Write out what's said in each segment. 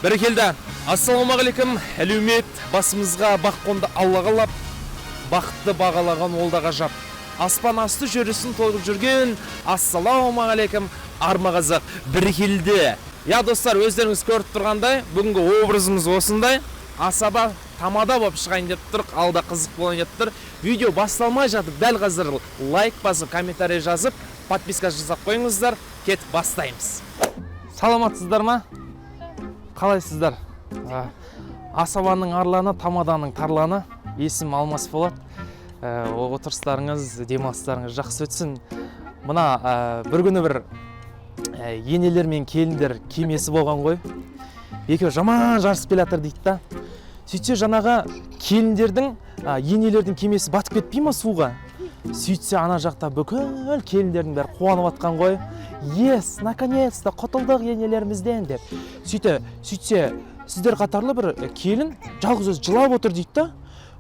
Бәрекелді. Ассалаумағалейкум. Әлеумет басымызға баққонды Алла қалап, бақытты бағалаған ол да ғажап. Аспан асты жүрісін толып жүрген ассалаумағалейкум арма қазақ. Бәрекелді. Я достар, өздеріңіз көріп тұрғандай, бүгінгі образымыз осындай. Асаба тамада болып шығайын деп тұр, алда қызық болайын деп тұр. Видео басталмай жатып, дәл қазір лайк басып, комментарий жазып, подписка жасап қойыңыздар. Кет бастаймыз. Саламатсыздар ма? Қалайсыздар? Асабаның арланы, тамаданың тарланы. Есім Алмас болады. Отырыстарыңыз, демалыстарыңыз жақсы өтсін. Мына бір күні бір енелер мен келіндер кемесі болған ғой. Екеуі жаман жарысып келе жатыр дейді да. Сөйтсе жаңағы келіндердің, енелердің кемесі батып кетпей ма суға? Сөйтсе ана жақта бүкіл келіндердің бәрі қуанып жатқан ғой. Ес, наконец-то құтылдық енелерімізден деп. Сөйтсе сіздер қатарлы бір келін жалғыз өзі жылап отыр дейді да.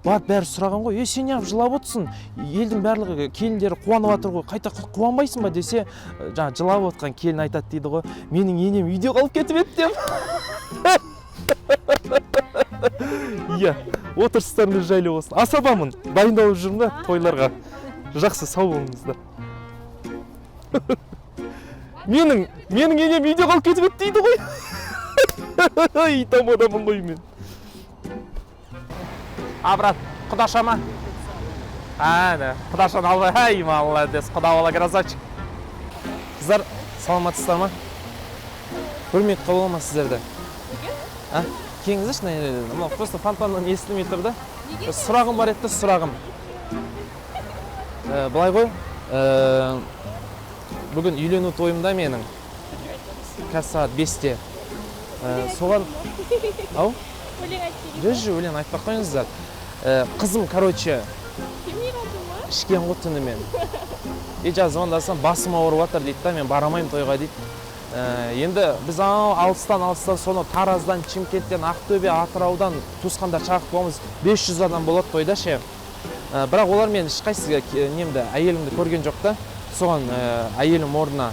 Барып бәрі сұраған ғой, сен неғып жылап отырсың? Елдің барлығы келіндері қуанып жатыр ғой, қайта қуанбайсың ба десе, жаңа жылап отқан келін айтады дейді ғой, менің енем үйде қалып кетіп еді деп. Иә, отырыстарыңыз жайлы болсын. Асабамын, дайындалып жүрмін да тойларға. Жақсы, сау болыңыздар. Менің енем үйде қалып кетіп еді дейді ғой. Тамадамын ғой мен. Брат, құдаша ма? Да, құдашаны албай, молодец, құда бола красавчик. Қыздар, саламатсыздар ма? Көрмек қабыл ма сіздерді? Кеңізіші, просто фонтаннан естілмей тұрды. Сұрағым бар етті, сұрағым. Былай ғой, бүгін үйлену тойымда менің. Қазір сағат 5-те. Соған... Ау? Өлең айтпақ қойыңыздар. Қызым, короче, ішкен ғой түнімен. Жаз звондасам, басым ауырып жатыр дейді да, мен барамайым тойға дейді. Енді біз алыстан соны Тараздан, Шымкенттен, Ақтөбе, Атыраудан туысқандар шақырып боламыз. 500 адам болады тойда ше. Бірақ олар мен ешқайсыға немді, әйелімді көрген жоқ та. Соған әйелім орнына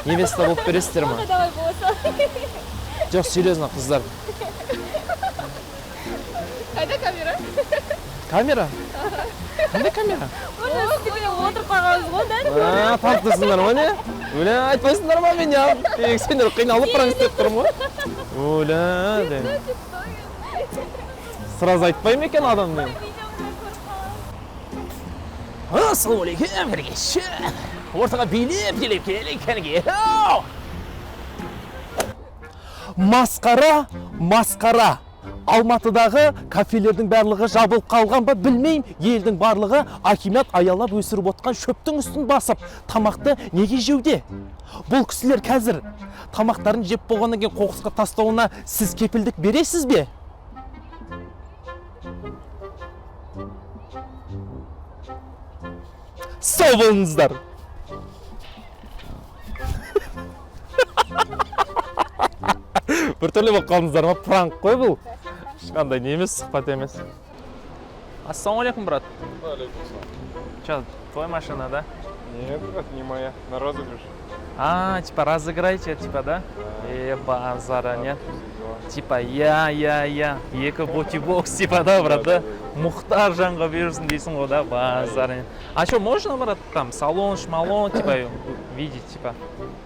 невеста болып бересіздер ма? Жоқ, серьезно, қыздар. Қайда камера? Камера? Қандай камера? Отырып қалғанымыз ғой, дәл? Таптысыңдар ма не? Өлі, айтпайсыңдар ма мен я? Сендер қиналып қараңыз деп тұрмын ғой. Өлі, сразу айтпайым екен адам мен. Ассалаумағалейкум, кіргеші. Ортаға билеп келе. Масқара. Алматыдағы кафелердің барлығы жабылып қалған ба білмейм, елдің барлығы акимат аялап өсіріп отқан шөптің үстін басып, тамақты неге жеуде? Бұл кісілер қазір тамақтарын жеп болғаннан кейін қоқысқа тастауына сіз кепілдік бересіз бе? Сау болыңыздар. Бір түрлі болып қалдыңыздар ма? Пранк қой бұл. Ешқандай не емес, сұхбат емес. Ассалаумалейкум, брат. Алейкум салам. Че, твоя машина, да? Нет, брат, не моя. На розыгрыш. Типа разыграйте, типа, да? Базара, нет? Типа, я. Екі боти-бокс, типа, да, брат, да? Мұхтар жанға берсін дейсің ғой, да? Базара. А что, можно, брат, там, салон, шмалон, типа, видеть, типа?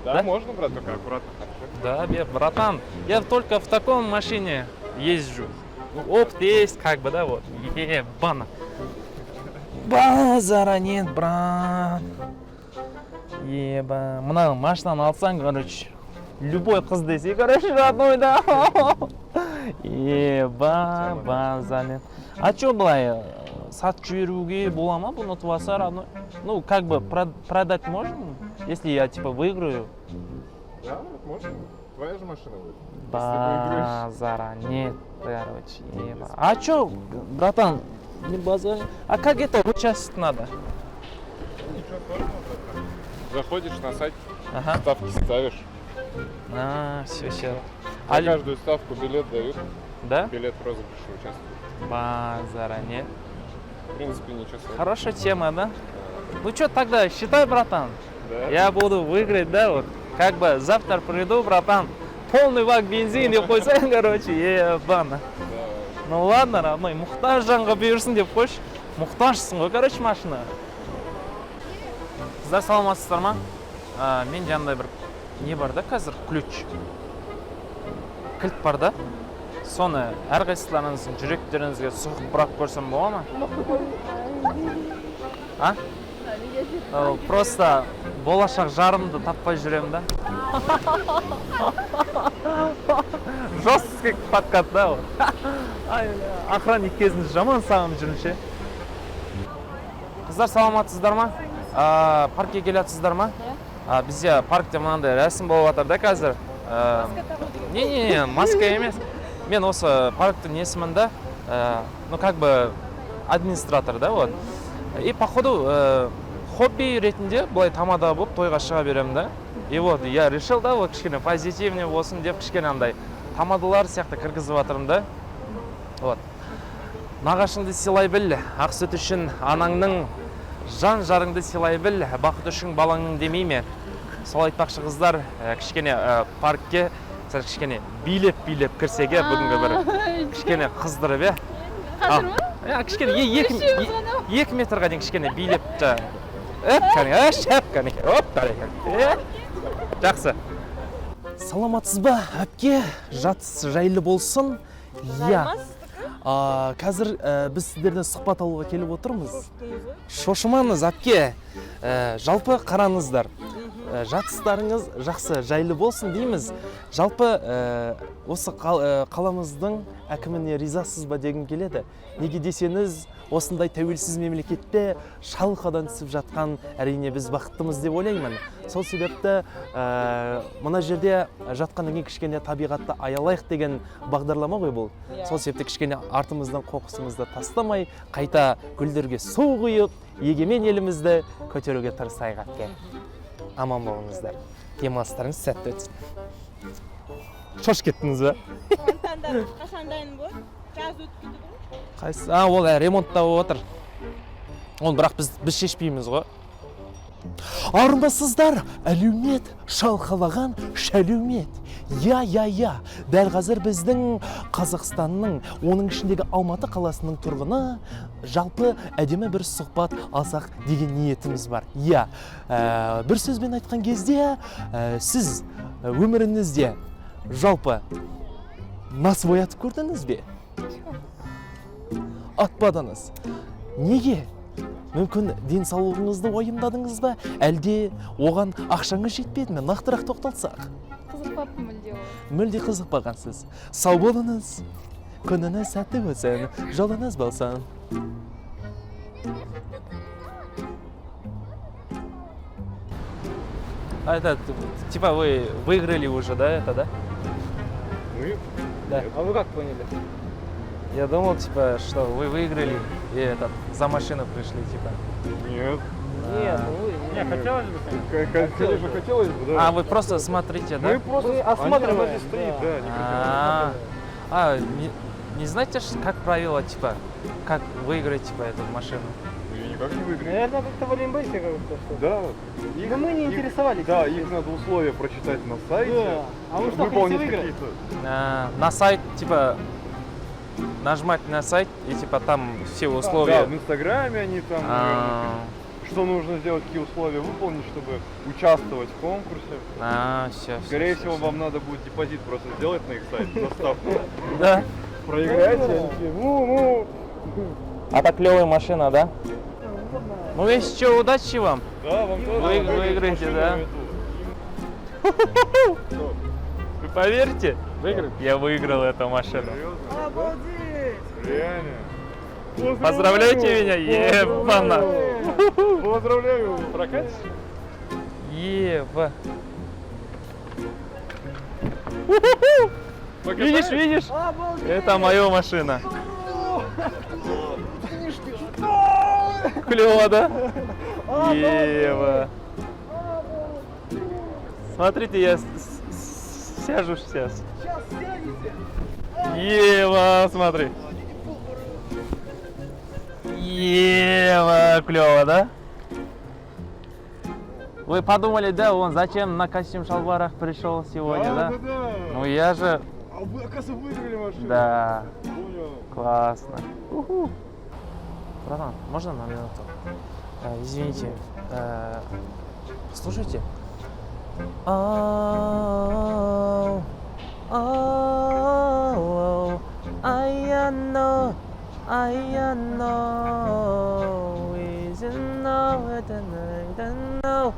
Да, можно, брат, только аккуратно. Да, братан, я только в таком машине езжу. Опыт есть, как бы, да, вот. Ебано. Базара нет, брат. Еба. Мына машинаны алсаң, короче, любой қыз десе, короче, родной, да. Еба, базара нет. А чё былай, сатып жіберуге бола ма бұны туаса, родной? Ну, как бы, продать можно, если я, типа, выиграю? Да, можно. Твоя же машина будет. Базара нет, короче, еба. А чё, братан, не базар? А как это участвовать надо? Ничего сложного, братан. Заходишь на сайт, ставки ставишь. Все. На каждую ставку билет дают. Да? Билет в розыгрыше участвует. Базара нет. В принципе, ничего сложного. Хорошая тема, да? Ну что тогда, считай, братан. Да? Я буду выиграть, да, вот. Как бы завтра приду, братан, полный бак бензин деп қойсаң, короче, ебана. Ну ладно, родной, мұқтаж жанға бұйырсын деп қойшы. Мұқтажсың ғой, короче, машина. Қыздар саламатсыздар ма? Мен жанымда бір не бар да қазір? Ключ. Кілт бар да. Соны әрқайсыларыңыздың жүректеріңізге сұғып бұрақ көрсем бола ма? А? Просто болашақ жарымды таппай жүрем да. Жесткий подкат да ол. Охранник кезінде жаман сағынып жүрмін. Қыздар саламатсыздар ма? Паркке келатсыздар ма? Бізде паркте мынандай рәсім болып жатыр да қазір. Не, маска емес. Мен осы парктың несімін ну как бы администратор да, вот. И походу хобби ретінде былай тамада болып тойға шыға беремін да. И вот я решил да, вот кішкене позитивный болсын деп кішкене андай тамадалар сияқты кіргізіп жатырмын да. Вот. Нағашыңды сыйлай біл, ақ сүт үшін анаңның, жан жарыңды сыйлай біл, бақыт үшін балаңның демей ме? Сол айтпақшы қыздар, кішкене паркке кішкене билеп кірсеге бүгінгі бір кішкене қыздырып, Қазір ма? Кішкене 2 метрға дейін кішкене билеп жақсы. Саламатсыз ба, әпке? Жатыс жайлы болсын? Қазір біз сіздерден сұхбат алуға келіп отырмыз. Шошымаңыз, әпке. Жалпы қараңыздар. Жатыстарыңыз жақсы жайлы болсын дейміз. Жалпы осы қаламыздың әкіміне ризасыз ба дегім келеді. Неге десеңіз, осындай тәуелсіз мемлекетте шалқадан түсіп жатқан әрине біз бақыттымыз деп ойлаймын. Сол себепті мына жерде жатқаннан кейін кішкене табиғатты аялайық деген бағдарлама ғой бұл. Сол себепті кішкене артымыздан қоқысымызды тастамай, қайта гүлдерге су құйып, егемен елімізді көтеруге тырысайық әпке. Аман болыңыздар. Демалыстарыңыз сәтті өтсін. Шош кеттіңіз бе? Қашан дайын бол? Жаз өтіп кетеді ғой? Қайсы? Ол ремонтта отыр. Оны бірақ біз шешпейміз ғой. Армысыздар, әлеумет шалқалаған шәлеумет. Я. Дәл қазір біздің Қазақстанның, оның ішіндегі Алматы қаласының тұрғыны жалпы әдемі бір сұхбат алсақ деген ниетіміз бар. Бір сөзбен айтқан кезде, сіз өміріңізде жалпы нас боятып көрдіңіз бе? Атпадыңыз. Неге? Мүмкін денсаулығыңызды уайымдадыңыз ба? Әлде оған ақшаңыз жетпеді ме? Нақтырақ тоқталсақ. Қызықпаппын мүлде ол. Мүлде қызықпағансыз. Сау болыңыз. Күніңіз сәтті өтсін, жолыңыз болсын. Это, типа вы выиграли уже, да, это, да? Мы? Да. Нет. А вы как поняли? Я думал, типа, что вы выиграли и за машину пришли, типа. Нет. Нет, хотелось бы, конечно, хотелось бы, да. А вы просто смотрите, да? Мы просто осматриваем. Она здесь стоит, да, не знаете, как правило, типа, как выиграть, типа, эту машину? Никак не выиграть. Наверное, как-то в Олимбейсе как-то что. Да. Но мы не интересовались. Да, их надо условия прочитать на сайте. Да. А вы что, выполнить хотите выиграть? какие-то. На сайт, типа, нажимать на сайт и, типа, там все условия. Да, в Инстаграме они там, наверное, что нужно сделать, какие условия выполнить, чтобы участвовать в конкурсе. Все. Скорее всего, вам надо будет депозит просто сделать на их сайт, заставку. Да. Проиграете, они такие, А так клевая машина, да? Ну, если что, удачи вам. Да, вам тоже. Выиграете, да? Вы поверите? Я выиграл эту машину. Серьезно? Обалдеть! Реально? Поздравляйте меня, ебана. Поздравляю, прокатишь? Еба. Покатаешь? Видишь? Обалдеть! Это моя машина. Клево, да? Ева. Смотрите, я сяжу сейчас. Сейчас сядете! Ева, смотри. Ева, клево, да? Вы подумали, да, он зачем на костюм-шалбарах пришел сегодня, да? Да. Ну я же... А вы, оказывается, выиграли машину. Да, Понял. классно. Уху. Братан, можно на минуту? Извините, слушайте. Oh, oh, I know, is know, I know.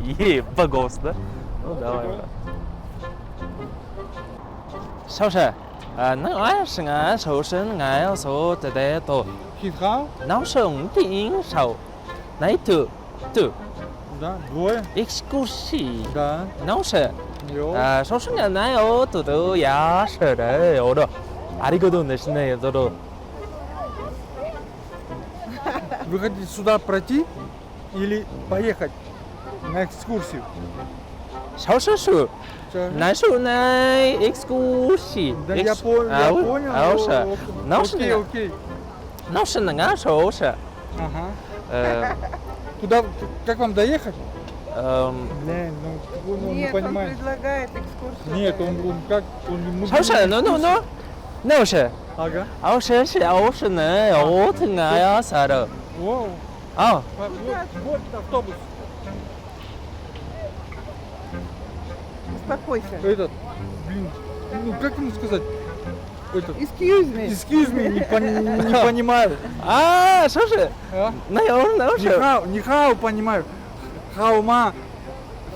Ебать, голос, да? Ну давай, брат. 小沈，那俺是俺手伸俺要说的得多， Хитхау? 老兄听手，来读读 Да, двое. экскурсии， Да. 老沈，Йо. 手伸俺要读读牙齿的有的，啊里个都那是那有的。 Вы хотите сюда пройти или поехать на экскурсию? 小沈说， Чё? 那是那 экскурсии。 Да я понял, я понял. 老沈，老 Окей, 沈， окей. 老沈俺手沈， Ага. 呃 Куда, как вам доехать? 嗯。 Блин, ну он не Нет, он понимает. предлагает экскурсию. Нет, он как, он... 小沈，no，那是。 Ага. 我是小是呢，我听啊呀啥的， Воу. 啊， Вот автобус. Успокойся. Этот, блин, ну как ему сказать? Этот, Excuse me. excuse me, не понимаю. 啊，是不是？ А? 那有是， Нихау понимаю. Хаума,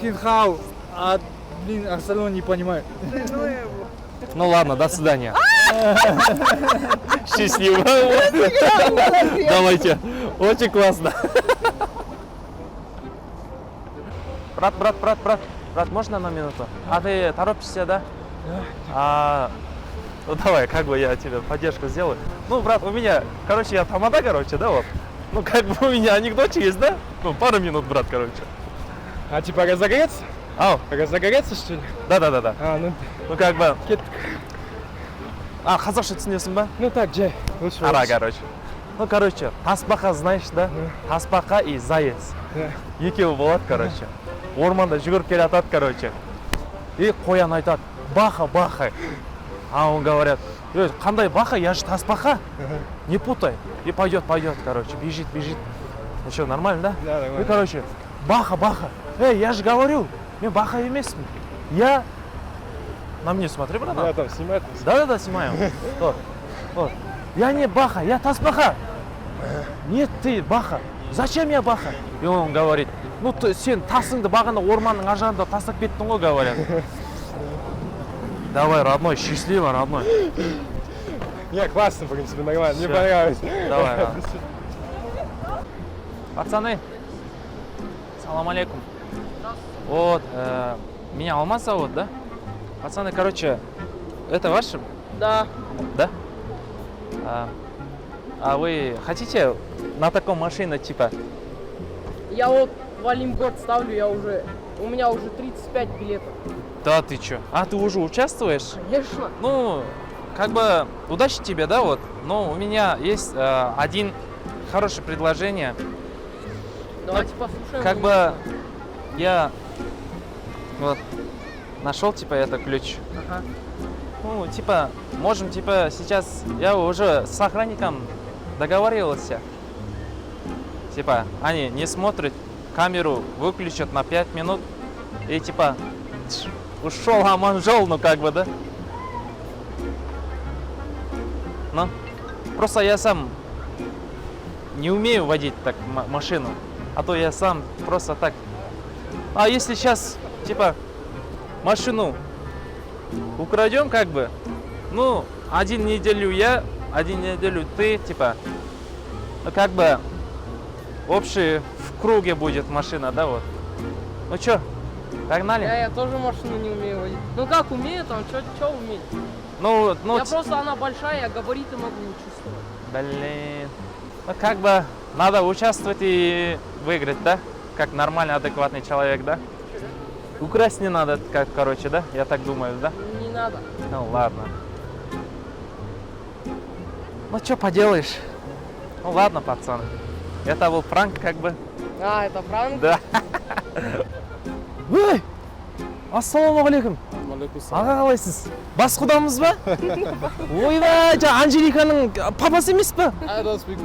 хинхау. А, блин, остальное не понимаю. Ну его. ну ладно, до свидания. Счастливо. Давайте, очень классно. Брат, можно на минуту? А ты торопишься, да? Ну давай, как бы я тебе поддержку сделаю. Ну, брат, у меня, короче, я тамада, короче, да, вот. Ну, как бы у меня анекдотик есть, да? Ну, пару минут, брат, короче. А типа разогреться? Ау, Разогреться, что ли? да. А, ну, Ну, как бы... кет- қазақша түсінесің ба? ну так, Джей. Лучше. Ара, короче. Ну, короче, тасбақа знаешь, да? Тасбақа и заяц. Да. Екеуі болады, короче. Орманда жүгіріп келе жатады, короче. И қоян айтады, баха. А он говорят, қандай баха, я же тасбақа. Не путай. И пойдет, короче, бежит. Ну что, нормально, да? Да, нормально. И, короче, баха. Эй, я же говорю, мен баха емеспін. Я... На мне смотри, братан. Я там снимать. Да, снимаем. Вот. Я не баха, я тасбаха. Нет, ты баха. Зачем я баха? И он говорит, ну ты сен тасыңды бағана орманның ар жағында тастап кеттің ғой, говорят. Давай, родной, счастливо, родной. Не, классно, в принципе, нормально. Мне Всё. понравилось. Давай, да. Пацаны, салам алейкум. Вот, меня Алмаз зовут, да? Пацаны, короче, это ваше? Да. Да? А вы хотите на таком машине, типа? Я вот в Олимпгород ставлю, у меня уже 35 билетов. Да ты чё? А ты уже участвуешь? Конечно. Ну, как бы, удачи тебе, да, вот. Но у меня есть один хорошее предложение. Давайте послушаем. Как бы я вот нашел, типа, это ключ. Ага. Ну, типа, можем, типа, сейчас я уже с охранником договаривался. Типа, они не смотрят, камеру выключат на 5 минут и, типа, ушел аманжол, ну, как бы, да? Ну, просто я сам не умею водить так машину, а то я сам просто так. А если сейчас, типа, машину украдем, как бы, ну, 1 неделю я, 1 неделю ты, типа, ну, как бы, общий в круге будет машина, да, вот. Ну чё, погнали? Я тоже машину не умею водить. Ну как умею, там, что умею? Ну, Я просто, она большая, я габариты могу чувствовать. блин, ну, как бы, надо участвовать и выиграть, да? Как нормальный, адекватный человек, да? Украсть не надо, как, короче, да? Я так думаю, да? Не надо. Ну ладно. Ну что поделаешь? Ну ладно, пацаны. Это был пранк, как бы. А, это пранк? Да. Ой! Ассалаумағалейкум. Аға қалайсыз? Бас құдамыз ба? Ойбай, жаңа Анжеликаның папасы емес па? I don't speak.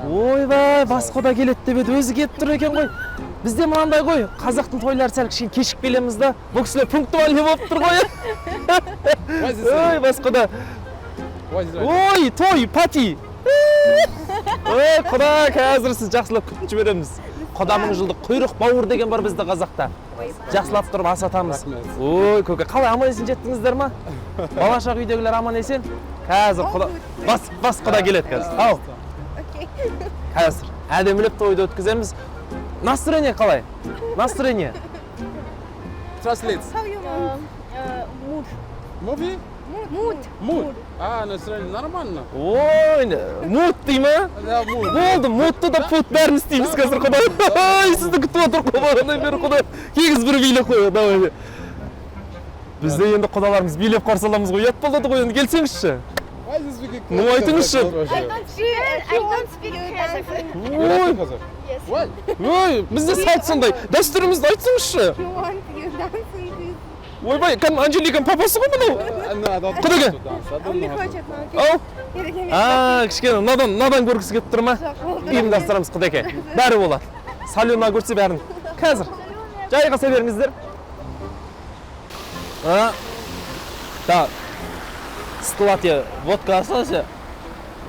Ойбай, бас құда келеді деп еді, өзі келіп тұр екен ғой. Бізде мынандай ғой, қазақтың тойлары сәл кішкене кешік келеміз да, бұл кісілер пунктуальный болып тұр ғой. Ой, бас құда. Ой, той, пати. Ой, құда, қазір сіз жақсылап күтіп жібереміз. Құдамың жылды құйрық бауыр деген бар бізде қазақта. Жақсылап тұрып асатамыз. Ой, көке, қалай аман есен жеттіңіздер ма? Балашақ үйдегілер аман есен? Қазір құда, бас құда келеді қазір. Ау. Қазір, әдемілеп тойды өткіземіз. Настроение қалай? Настроение? Translate. How you mood? Movie? Mood. А, настроение нормально. Ой, мут дей ма? Да, mood. Болды, мутты да пут бәрін істейміз қазір құда. Ой, сізді күтіп отыр құбағанай бері құда. Кегіз бір билеп қойы, давай. Бізде енді құдаларымыз билеп қарсы аламыз ғой. Ят болады ғой, енді келсеңізші. Why you speak? Ну, айтыңызшы. I don't speak Kazakh. Ой, What? ой, бізде салт сондай. Дәстүрімізді айтсаңызшы. You want you dancing with? Ойбай, кәдімгі Анжеликаның папасы ғой мынау. No, I don't Құдеке. know how to dance. I Он don't не know how to хочет, но окей. Ау. Ерекеме. Кішкене надан көргісі келіп тұр ма? Ұйымдастырамыз құдеке. Бәрі болады. Салюна көрсе бәрін. Қазір. Жайғаса беріңіздер. Так. Складте водка остался?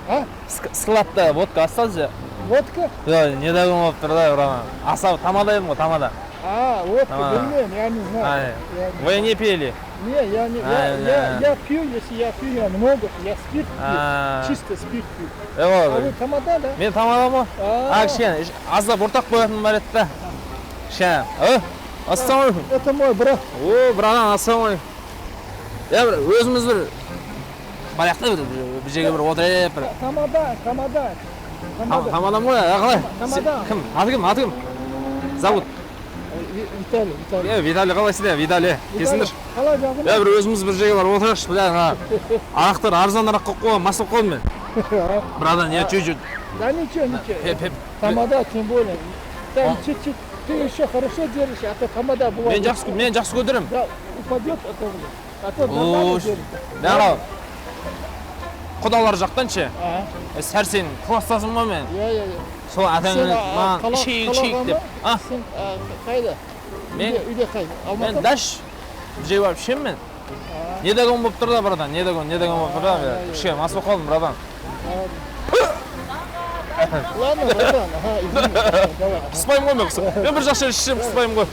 А? Складта водка остался? Водка? Не дагон болып тұр да, братан. Аса тамада едім ғой, тамада. А, водка, А. блин, я не знаю. Вы не пили? Не, я не, А, я пью, если я пью, я много, я спирт А. пью, чисто спирт пью. А вы тамада, да? Мен тамада ма? Кішкене, аздап ортақ қоятын бар еді да. Кішкене, ассалаумағалейкум. Это мой брат. О, братан, ассалаумағалейкум. Я бір өзіміз бір барақта бір жерге бір отырайық бір. Тамада. Тамадам ғой, қалай? Тамада. Кім? Аты кім? Зовут? Виталий. Виталий қалайсың? Виталий, келсіңдер. Қалай жағын? Я бір өзіміз бір жерге барып отырайықшы, бля, арақтар арзанырақ қойып қойған, мас болып қалдым мен. Братан, я чуть-чуть. Да ничего. Тамада, тем более. Там чуть-чуть. Ты еще хорошо держишь, а то тамада бывает. Мен жақсы көтеремін. Да, упадет, а то О, нормально держит. Мен құдалар жақтан ше, А, сәрсен кластасың ба мен? я. Сол атаңыз маған ішейік деп. Сен қайда? Мен Үйде қайда? мен Алматы? даш жей барып ішемін мен. Недагон болып тұр да, братан, недагон болып тұр да. Кішкене мас болып қалдым, братан. Ладно, братан, извини. Давай. Қыспаймын ғой мен қысып. Мен бір жақсы ішсем қыспаймын ғой.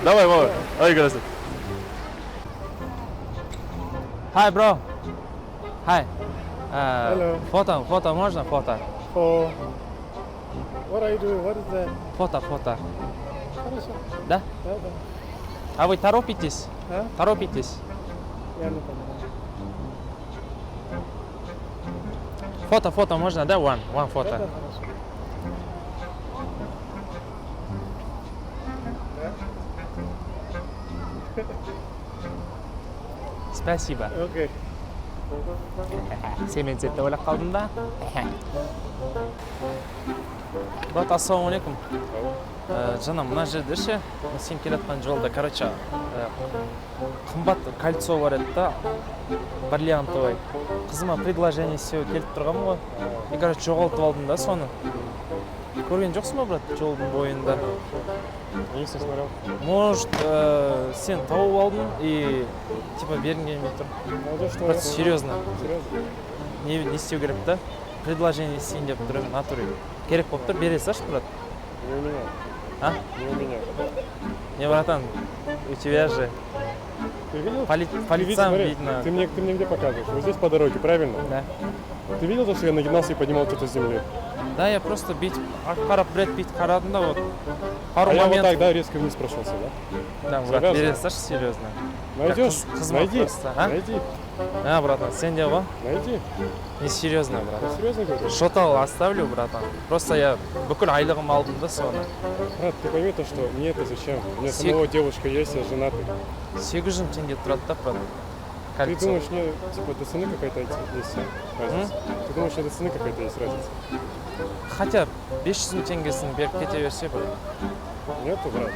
Давай, бабай. Ай, көресің. Hi, bro. Hi. Hello. Фото можно? Фото. What are you doing? What is that? Фото. Хорошо. Да? Да. А вы торопитесь? А? Торопитесь? Я не понимаю. Фото можно, да? One Да, фото. хорошо. Спасибо. Окей. Сен сетте ойлап қалдым да. Брат, ассалаумағалейкум. Жана мына жерде ше, сен келатқан жолда, короче, қымбат кольцо бар еді да, бриллиантовый. Қызыма предложение істеуге келіп тұрғанмын ғой. И, короче, жоғалтып алдым да соны. Көрген жоқсың ба, брат, жолдың бойында? Не смотрел. Может, сен тауып алдың и типа бергің келмей тұр. Ну, что? Брат, серьезно. Серьезно? Не істеу керек та? Предложение істейін деп тұр, натуре. Керек болып тұр, бере салшы, брат. Не у меня. А? Не у меня. Не, братан, у тебя же Ты видел? по Ты видишь, лицам смотри, видно. ты мне где показываешь? Вот здесь по дороге, правильно? Да. Ты видел то, что я нагинался и поднимал что-то с земли? Да, я просто бить, қарап, бить қарадым да, вот. Пару А я вот моментов. так, да, резко вниз прошелся, да? Да, брат, Серьезно? бере салшы, серьезно. Найдешь? қызыма Найди. просто, а? Найди. Братан, сен де ба? Найди. Не серьезно, брат. Я серьезно говорю. Шотал оставлю, братан. Просто я бүкіл айлығым алдым да соны. Брат, ты пойми то, что мне это зачем? У меня Сек- самого девушка есть, я женатый. 800 теңге тұрады да, брат. Ты Кольцо. думаешь, мне, типа, до цены какая-то есть разница? Ты думаешь, мне до цены какая-то есть разница? Хотя 500 мың теңгесін беріп кете берсе бір. Нету, брат.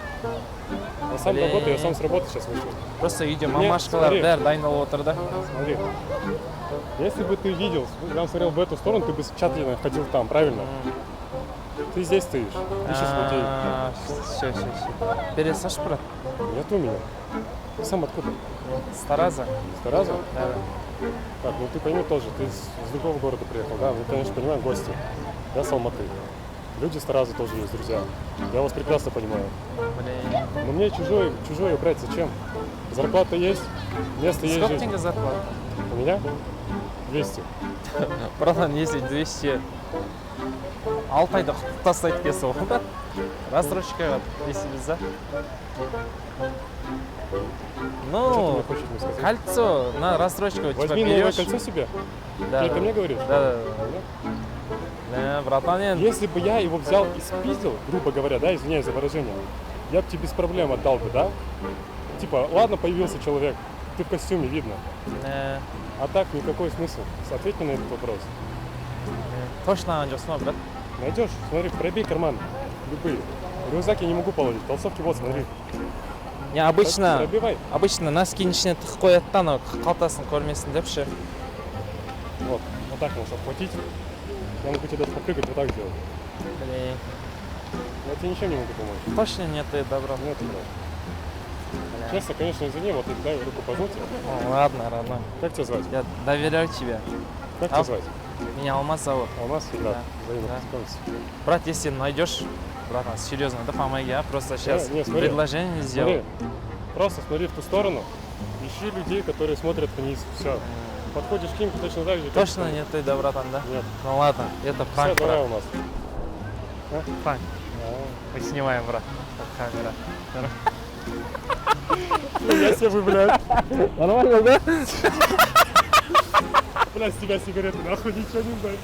Я сам Блин. работаю, я сам с работы сейчас вышел. Просто үйде Нет, мамашкалар смотри. бәрі дайындалып отыр да. Смотри. Если бы ты видел, прям смотрел в эту сторону, ты бы тщательно ходил там, правильно? Ты здесь стоишь, ищешь людей. Все. Бере салшы, брат. Нет у меня. Ты сам откуда? С Тараза. С Тараза? Да. Так, ну ты пойми тоже, ты с другого города приехал, да? Мы, конечно, понимаем, гости. Я с Алматы. Люди с Тараза тоже есть, друзья. Я вас прекрасно понимаю. Блин. Но мне чужое брать зачем? Зарплата есть, место есть Сколько жить. тенге зарплата? У меня 200. Братан, если 200 6 айда құтып тастайды екенсің ғой да. Рассрочкаға несеміз да. Что ты Ну, мне хочешь мне сказать? кольцо на рассрочку типа Возьми новое берешь. кольцо себе. Да, Ты это мне говоришь? Да. Братан, енді Если бы я его взял и спиздил, грубо говоря, да, извиняюсь за выражение, я бы тебе без проблем отдал бы, да? Типа, ладно, появился человек, ты в костюме, видно. А так никакой смысл. Ответь мне на этот вопрос. точно алған жоқсың ба, брат? Найдешь, смотри, пробей карман, любые. Рюкзак я не могу положить, толстовки вот, смотри. Не, обычно Пробивай. носкинің ішіне тығып қояды да, анау қалтасын көрмесін деп ше. Вот так можешь обхватить. Я могу тебе даже попрыгать, вот так сделать. Блин, Я тебе ничем не могу помочь. точно нет, ты добро. Нет, да. Честно, конечно, извини, вот дай руку пожму тебе. Ладно. Как тебя звать? Я доверяю тебе. Как А? тебя звать? Меня Алмаз зовут. Алмаз, ребят, взаимно Да. познакомиться. Брат, если найдешь, братан, серьезно, да помоги, а? Просто сейчас Не, смотри. предложение сделал. Смотри, просто смотри в ту сторону, ищи людей, которые смотрят вниз, все. Подходишь к ним точно так же, как Точно там. нет, ты, да, братан, да? Нет. Ну ладно, это Все, пранк, давай, брат. Алмаз. Пранк. Мы снимаем, брат. Как камера. Я себе, блядь. Нормально, да? Блядь, с тебя сигареты, нахуй, ничего не знаю.